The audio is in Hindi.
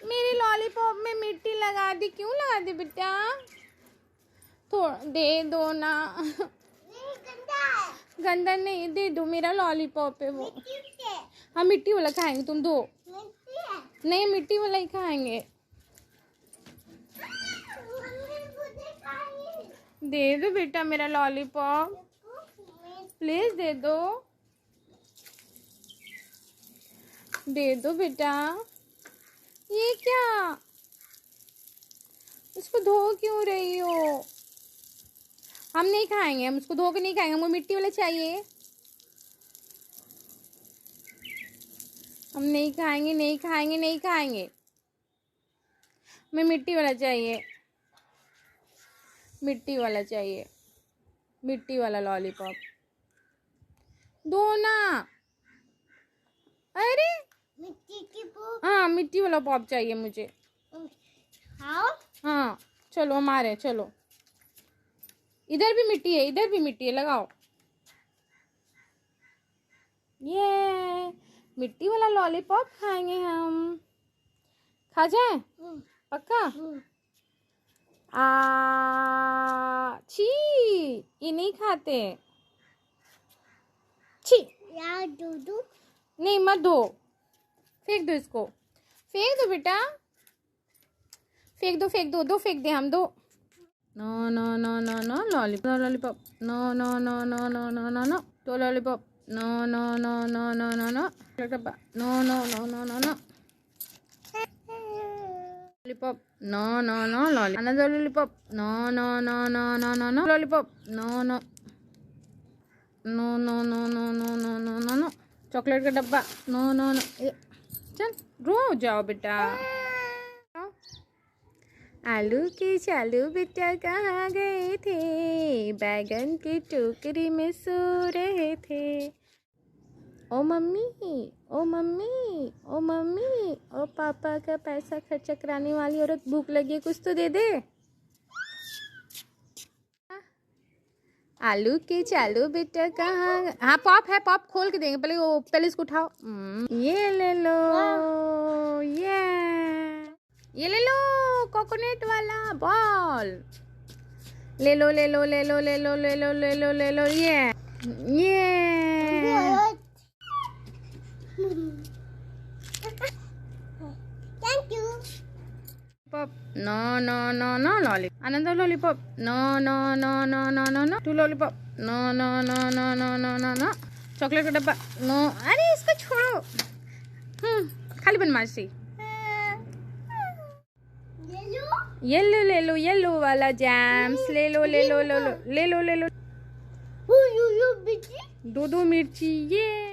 मेरी लॉलीपॉप में मिट्टी लगा दी। क्यों लगा दी बेटा? थोड़ा दे दो ना। गंदा नहीं, दे दो, मेरा लॉलीपॉप है वो। हाँ मिट्टी वाला खाएंगे, तुम दो। नहीं मिट्टी वाला ही खाएंगे। दे दो बेटा मेरा लॉलीपॉप, प्लीज दे दो, दे दो बेटा। ये क्या, इसको धो क्यों रही हो? हम नहीं खाएंगे, हम उसको धो के नहीं खाएंगे, हमको मिट्टी वाला चाहिए। हम नहीं खाएंगे, नहीं खाएंगे, नहीं खाएंगे। हमें मिट्टी वाला चाहिए, मिट्टी वाला चाहिए, मिट्टी वाला लॉलीपॉप दो ना। अरे मिट्टी की पॉप। हाँ मिट्टी वाला पॉप चाहिए मुझे। हाँ चलो हमारे, चलो इधर भी मिट्टी है, इधर भी मिट्टी है, लगाओ। ये मिट्टी वाला लॉलीपॉप खाएंगे हम। खा जाए पक्का? छी, ये नहीं खाते। छी यार दूधू नहीं, मत धो, फेंक दो इसको, फेंक दो बेटा, फेंक दो, फेंक दो, दो फेंक दे हम, दो। No no no no no lollipop, lollipop, no no no no no no no no, तो lollipop, no no no no no no no, no no no no no no lollipop, no no no lollipop, another lollipop, no no no no no no no lollipop, no no no no no no no no no no no chocolate का डब्बा, नो नो नो। चल रो जाओ बेटा। आलू के चालू बेटा कहाँ गए थे? बैगन की टोकरी में सो रहे थे। ओ मम्मी, ओ मम्मी, ओ मम्मी, ओ पापा का पैसा खर्चा कराने वाली औरत, भूख लगी है, कुछ तो दे दे। आलू के चालू बेटा कहाँ? हाँ पॉप है, पॉप खोल के देंगे, पहले वो, पहले इसको उठाओ। ये ले लो, ये ले लो कोकोनट वाला बॉल, ले लो ले लो ले लो ले लो ले लो ले लो ले लो। ये thank you. Pop, no no no no lollipop, Anand lollipop, no no no no no no no, two lollipop, no no no no no no no no, chocolate का डब्बा, नो। अरे इसको छोड़ो, खाली बनमाशी। येलो ले लो, येलो वाला जैम्स ले लो ले लो ले लो ले लो ले लो। दो दो मिर्ची, ये